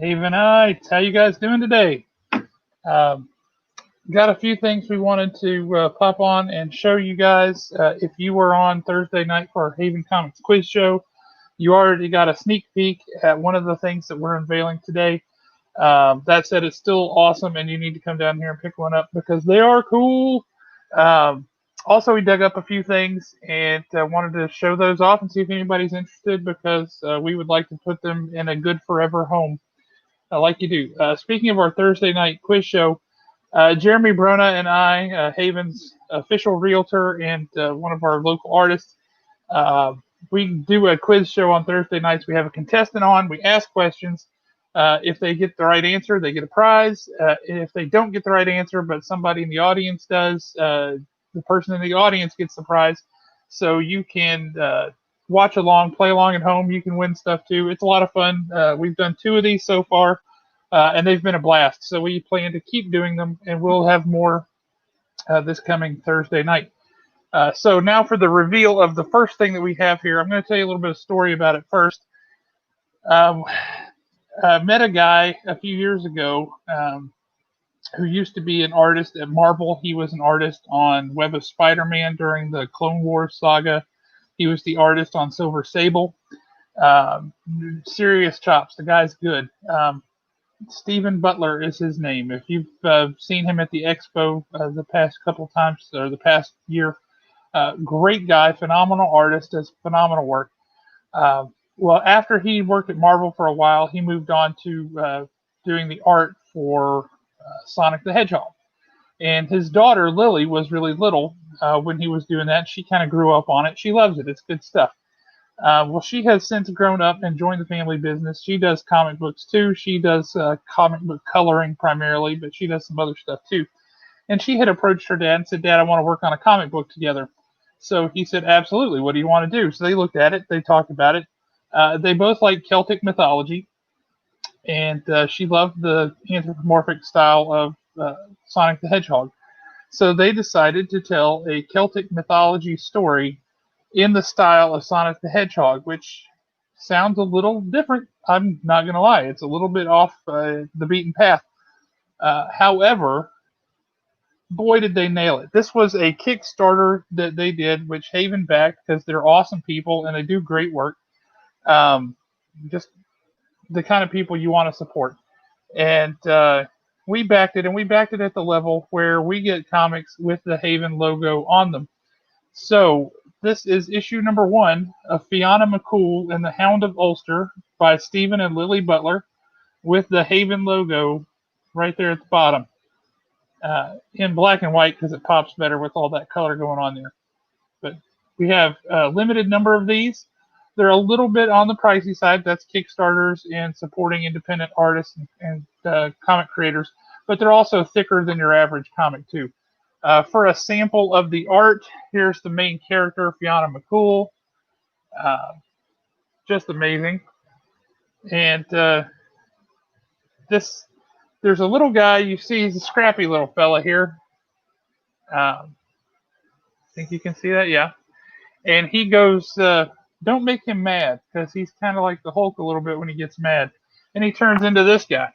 Havenites, how you guys doing today? Um, got a few things we wanted to pop on and show you guys. If you were on Thursday night for our Haven Comics quiz show, you already got a sneak peek at one of the things that we're unveiling today. That said, it's still awesome, and you need to come down here and pick one up because they are cool. Um, Also, we dug up a few things and wanted to show those off and see if anybody's interested because we would like to put them in a good forever home like you do. Speaking of our Thursday night quiz show, Jeremy Brona and I, Haven's official realtor and one of our local artists, uh, we do a quiz show on Thursday nights. We have a contestant on. We ask questions. If they get the right answer, they get a prize. If they don't get the right answer, but somebody in the audience does, the person in the audience gets the prize. So you can watch along, play along at home. You can win stuff too. It's a lot of fun. We've done 2 of these so far, and they've been a blast. So we plan to keep doing them, and we'll have more this coming Thursday night. So now for the reveal of the first thing that we have here, I'm going to tell you a little bit of story about it first. Um, Met a guy a few years ago who used to be an artist at Marvel. He was an artist on Web of Spider-Man during the Clone Wars saga. He was the artist on Silver Sable. Serious chops. The guy's good. Steven Butler is his name. If you've seen him at the expo the past couple times or the past year, great guy, phenomenal artist, does phenomenal work. Well, after he worked at Marvel for a while, he moved on to doing the art for Sonic the Hedgehog. And his daughter, Lily, was really little when he was doing that. She kind of grew up on it. She loves it. It's good stuff. Well, she has since grown up and joined the family business. She does comic books too. She does comic book coloring primarily, but she does some other stuff too. And she had approached her dad and said, "Dad, I want to work on a comic book together." So he said, "Absolutely. What do you want to do?" So they looked at it. They talked about it. They both like Celtic mythology, and she loved the anthropomorphic style of Sonic the Hedgehog. So they decided to tell a Celtic mythology story in the style of Sonic the Hedgehog, which sounds a little different. I'm not going to lie. It's a little bit off the beaten path. However, boy, did they nail it. This was a Kickstarter that they did, which Haven backed because they're awesome people and they do great work. Just the kind of people you want to support. And we backed it, and we backed it at the level where we get comics with the Haven logo on them. So this is issue number 1 of Fiona McCool and the Hound of Ulster by Steven and Lily Butler with the Haven logo right there at the bottom in black and white because it pops better with all that color going on there. But we have a limited number of these. They're a little bit on the pricey side. That's Kickstarters and supporting independent artists and comic creators. But they're also thicker than your average comic, too. For a sample of the art, here's the main character, Fiona McCool. Just amazing. And there's a little guy. You see he's a scrappy little fella here. Think you can see that? Yeah. And he goes, don't make him mad, because he's kind of like the Hulk a little bit when he gets mad. And he turns into this guy.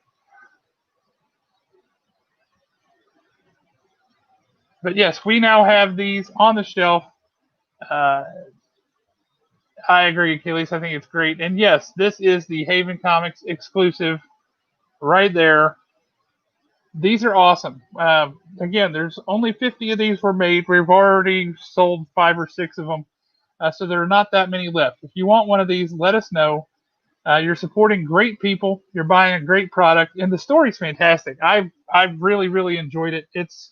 But yes, we now have these on the shelf. I agree, Achilles. I think it's great. And yes, this is the Haven Comics exclusive right there. These are awesome. Again, there's only 50 of these were made. We've already sold 5 or 6 of them. So there are not that many left. If you want one of these, let us know. You're supporting great people. You're buying a great product. And the story's fantastic. I've really, really enjoyed it. It's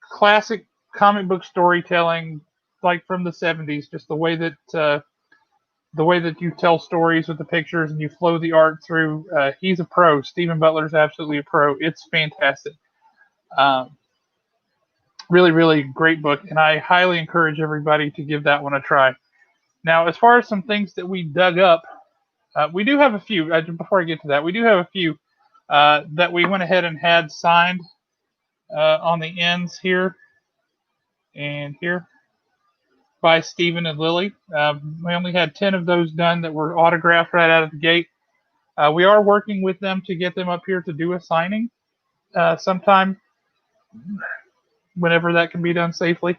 classic comic book storytelling, like from the 70s, just the way that you tell stories with the pictures and you flow the art through. He's a pro. Steven Butler's absolutely a pro. It's fantastic. Really, really great book, and I highly encourage everybody to give that one a try. Now, as far as some things that we dug up, we do have a few. Before I get to that, we do have a few that we went ahead and had signed on the ends here and here by Steven and Lily. We only had 10 of those done that were autographed right out of the gate. We are working with them to get them up here to do a signing sometime, whenever that can be done safely.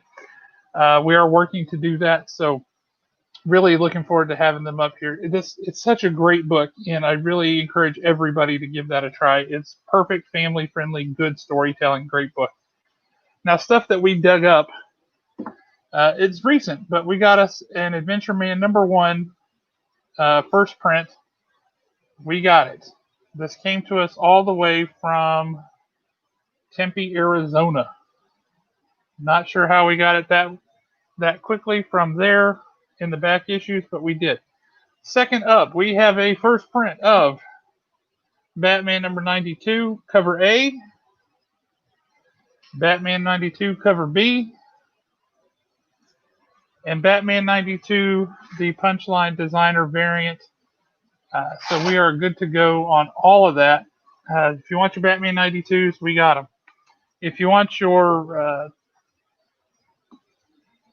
We are working to do that, so really looking forward to having them up here. It's such a great book, and I really encourage everybody to give that a try. It's perfect, family-friendly, good storytelling, great book. Now, stuff that we dug up, it's recent, but we got us an Adventure Man #1 first print. We got it. This came to us all the way from Tempe, Arizona. Not sure how we got it that quickly from there in the back issues, but we did. Second up, we have a first print of Batman #92, cover A, Batman '92, cover B, and Batman '92, the Punchline designer variant. So we are good to go on all of that. If you want your Batman '92s, we got them. If you want your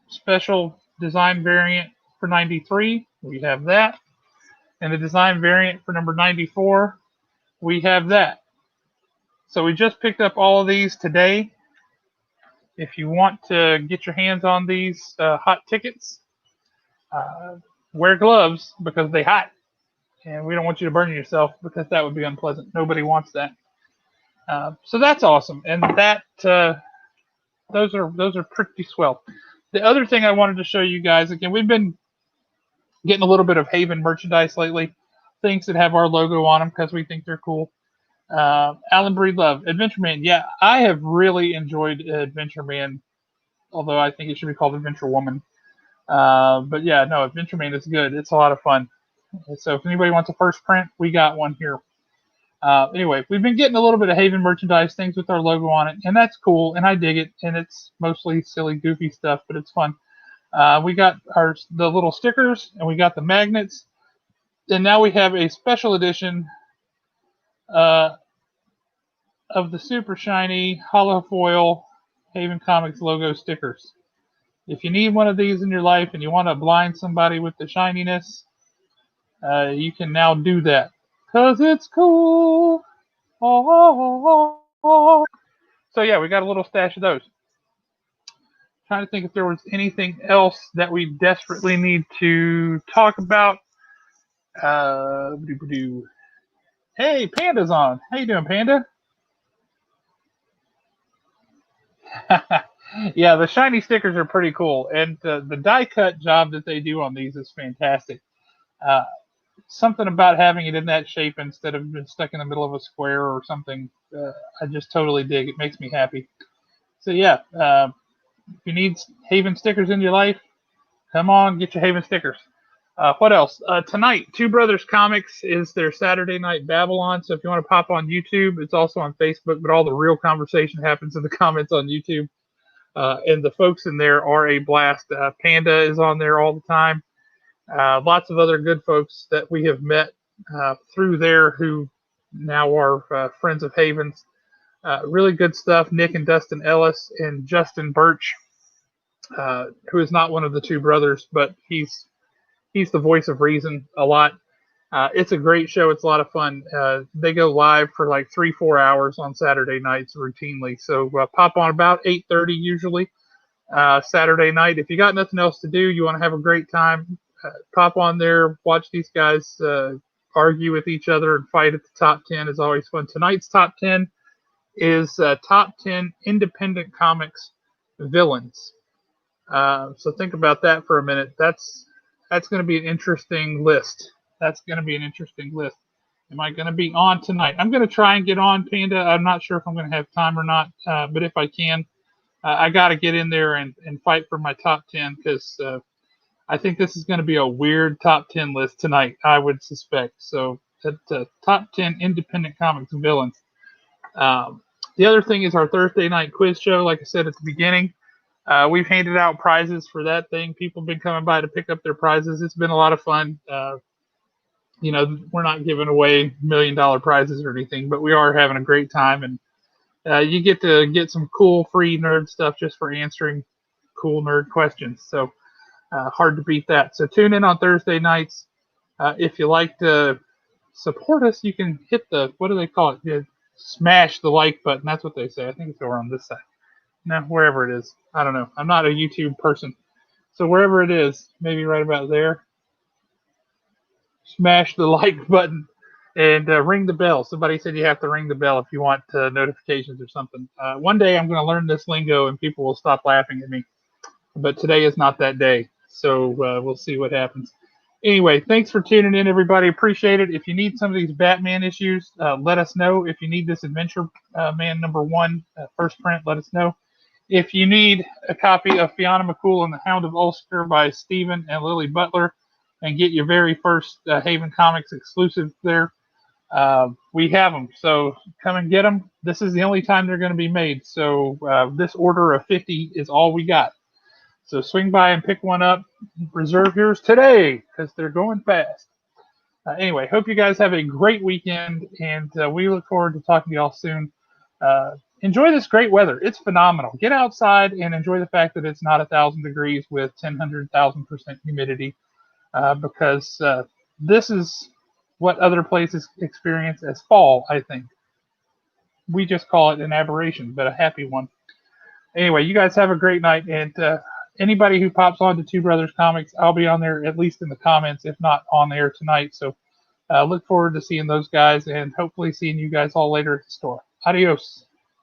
special design variant for '93, we have that. And the design variant for number 94, we have that. So we just picked up all of these today. If you want to get your hands on these hot tickets, wear gloves because they hot. And we don't want you to burn yourself because that would be unpleasant. Nobody wants that. So that's awesome. And that those are pretty swell. The other thing I wanted to show you guys, again, we've been getting a little bit of Haven merchandise lately, things that have our logo on them because we think they're cool. Alan Breedlove, Adventure Man. Yeah, I have really enjoyed Adventure Man, although I think it should be called Adventure Woman. But yeah, no, Adventure Man is good. It's a lot of fun. So if anybody wants a first print, we got one here. Anyway, we've been getting a little bit of Haven merchandise, things with our logo on it, and that's cool, and I dig it, and it's mostly silly, goofy stuff, but it's fun. We got the little stickers, and we got the magnets, and now we have a special edition of the super shiny hollow foil Haven Comics logo stickers. If you need one of these in your life and you want to blind somebody with the shininess, you can now do that. Because it's cool. Oh. So yeah, we got a little stash of those. Trying to think if there was anything else that we desperately need to talk about. Hey, Panda's on. How you doing, Panda? Yeah, the shiny stickers are pretty cool, and the die cut job that they do on these is fantastic. Something about having it in that shape instead of being stuck in the middle of a square or something, I just totally dig. It makes me happy. So yeah, if you need Haven stickers in your life, come on, get your Haven stickers. What else? Tonight, Two Brothers Comics is their Saturday Night Babylon. So if you want to pop on YouTube, it's also on Facebook, but all the real conversation happens in the comments on YouTube. And the folks in there are a blast. Panda is on there all the time. Lots of other good folks that we have met through there who now are friends of Haven's. Really good stuff. Nick and Dustin Ellis and Justin Birch, who is not one of the two brothers, but he's the voice of reason a lot. It's a great show. It's a lot of fun. They go live for like 3-4 hours on Saturday nights routinely. So pop on about 8:30 usually Saturday night. If you got nothing else to do, you want to have a great time, pop on there, watch these guys argue with each other and fight at the top 10 is always fun. Tonight's top 10 is top 10 independent comics villains. So think about that for a minute. That's going to be an interesting list. Am I going to be on tonight? I'm going to try and get on, Panda. I'm not sure if I'm going to have time or not, but if I can, I got to get in there and fight for my top 10 because I think this is going to be a weird top 10 list tonight, I would suspect. So, top 10 independent comics villains. The other thing is our Thursday night quiz show. Like I said at the beginning, we've handed out prizes for that thing. People have been coming by to pick up their prizes. It's been a lot of fun. We're not giving away $1 million prizes or anything, but we are having a great time. And you get to get some cool free nerd stuff just for answering cool nerd questions. So hard to beat that. So tune in on Thursday nights if you like to support us, you can hit the, what do they call it? Smash the like button. That's what they say. I think it's over on this side. No, wherever it is. I don't know. I'm not a YouTube person. So wherever it is, maybe right about there, smash the like button and ring the bell. Somebody said you have to ring the bell if you want notifications or something. One day I'm going to learn this lingo and people will stop laughing at me. But today is not that day. So we'll see what happens. Anyway, thanks for tuning in, everybody. Appreciate it. If you need some of these Batman issues, let us know. If you need this Adventure Man #1 first print, let us know. If you need a copy of Fiona McCool and the Hound of Ulster by Steven and Lily Butler and get your very first Haven Comics exclusive there, we have them. So come and get them. This is the only time they're going to be made. So this order of 50 is all we got. So swing by and pick one up. Reserve yours today because they're going fast. Anyway, hope you guys have a great weekend, and we look forward to talking to y'all soon. Enjoy this great weather. It's phenomenal. Get outside and enjoy the fact that it's not 1,000 degrees with 1,000% humidity because this is what other places experience as fall, I think. We just call it an aberration, but a happy one. Anyway, you guys have a great night, and anybody who pops on to Two Brothers Comics, I'll be on there at least in the comments, if not on there tonight. So look forward to seeing those guys and hopefully seeing you guys all later at the store. Adios.